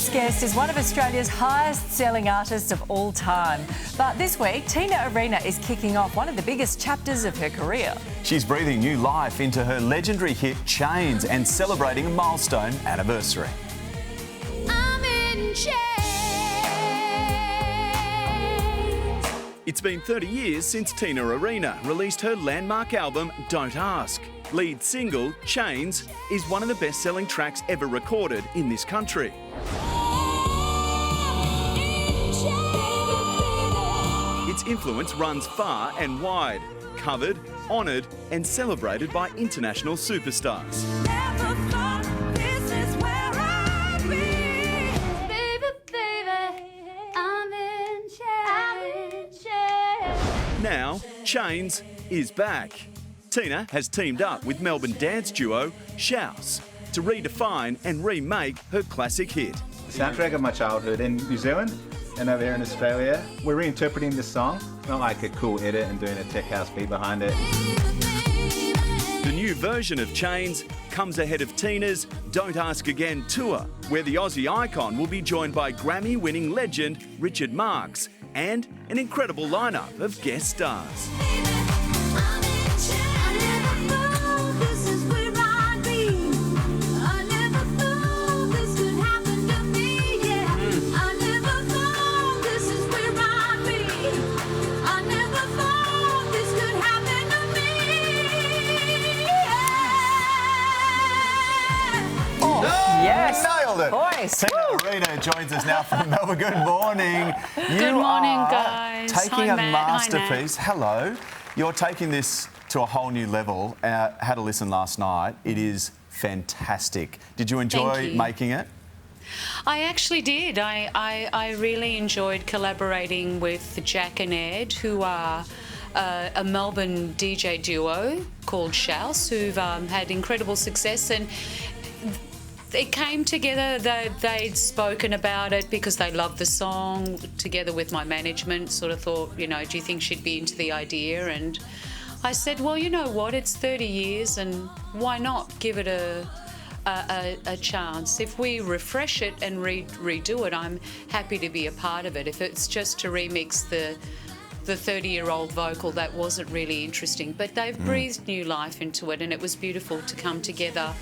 next guest is one of Australia's highest-selling artists of all time. But this week, Tina Arena is kicking off one of the biggest chapters of her career. She's breathing new life into her legendary hit Chains and celebrating a milestone anniversary. I'm in chains. It's been 30 years since Tina Arena released her landmark album Don't Ask. Lead single Chains is one of the best-selling tracks ever recorded in this country. Its influence runs far and wide, covered, honoured and celebrated by international superstars. Now, Chains is back. Tina has teamed up with Melbourne dance duo Shouse to redefine and remake her classic hit. The soundtrack of my childhood in New Zealand and over here in Australia. We're reinterpreting the song, not like a cool edit and doing a tech house beat behind it. The new version of Chains comes ahead of Tina's Don't Ask Again tour, where the Aussie icon will be joined by Grammy-winning legend Richard Marx and an incredible lineup of guest stars. Yes. Nailed it. Voice. Tina Arena joins us now from Melbourne. Good morning. Good morning, guys. Taking Hi, a Matt. Hi, Nat. masterpiece. Hello. You're taking this to a whole new level. Had a listen last night. It is fantastic. Did you enjoy Thank you. making it? I actually did. I really enjoyed collaborating with Jack and Ed, who are a Melbourne DJ duo called Shouse, who've had incredible success. And it came together. They'd spoken about it because they loved the song. Together with my management, sort of thought, you know, do you think she'd be into the idea? And I said, well, you know what? It's 30 years, and why not give it a chance? If we refresh it and redo it, I'm happy to be a part of it. If it's just to remix the 30-year-old vocal, that wasn't really interesting. But they've breathed new life into it, and it was beautiful to come together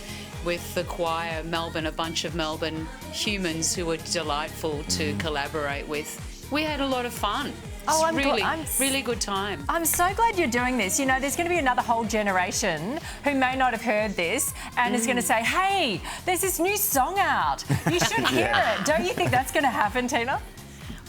with the choir, Melbourne, a bunch of Melbourne humans who were delightful to collaborate with. We had a lot of fun. Oh, I'm really good time. I'm so glad you're doing this. You know, there's going to be another whole generation who may not have heard this and is going to say, hey, there's this new song out. You should hear it. Don't you think that's going to happen, Tina?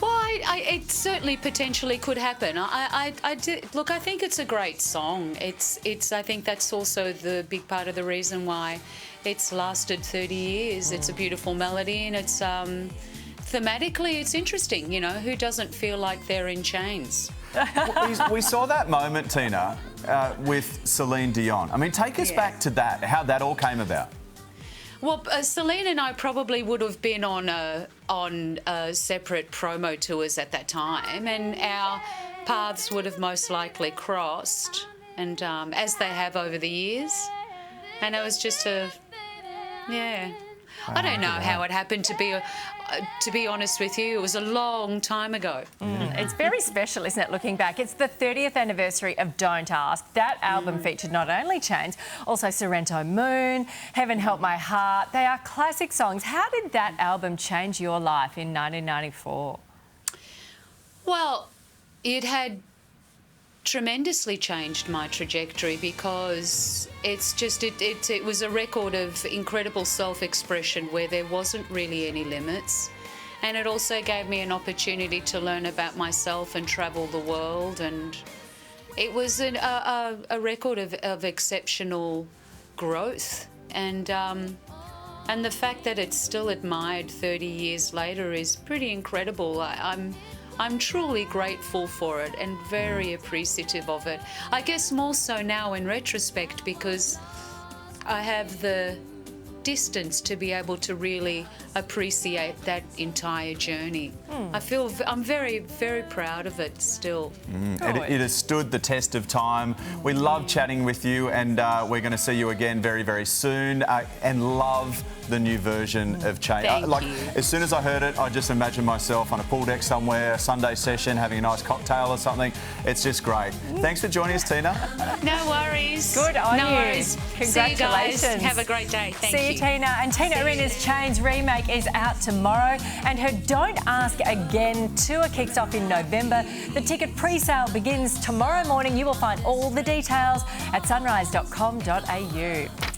Well, it certainly potentially could happen. Look, I think it's a great song. I think that's also the big part of the reason why it's lasted 30 years. It's a beautiful melody, and it's thematically it's interesting. You know, who doesn't feel like they're in chains? We saw that moment, Tina, with Celine Dion. I mean, take us back to that, how that all came about. Well, Celine and I probably would have been on separate promo tours at that time, and our paths would have most likely crossed, and as they have over the years. And it was just I don't know how it happened, to be honest with you. It was a long time ago. It's very special, isn't it, looking back? It's the 30th anniversary of Don't Ask. That album featured not only Chains, also Sorrento Moon, Heaven Help My Heart. They are classic songs. How did that album change your life in 1994? Well, it had tremendously changed my trajectory because it was a record of incredible self-expression where there wasn't really any limits, and it also gave me an opportunity to learn about myself and travel the world, and it was a record of exceptional growth, and the fact that it's still admired 30 years later is pretty incredible. I'm truly grateful for it and very appreciative of it. I guess more so now in retrospect because I have the distance to be able to really appreciate that entire journey. I'm very, very proud of it still. It has stood the test of time. We love chatting with you, and we're going to see you again very, very soon. And love the new version of Change. Thank you. As soon as I heard it, I just imagined myself on a pool deck somewhere, a Sunday session, having a nice cocktail or something. It's just great. Thanks for joining us, Tina. No worries. Good on no you. worries. Congratulations. See you guys. Have a great day. Thank See you, Tina. And Tina Arena's Chains remake is out tomorrow, and her Don't Ask Again tour kicks off in November. The ticket pre-sale begins tomorrow morning. You will find all the details at sunrise.com.au.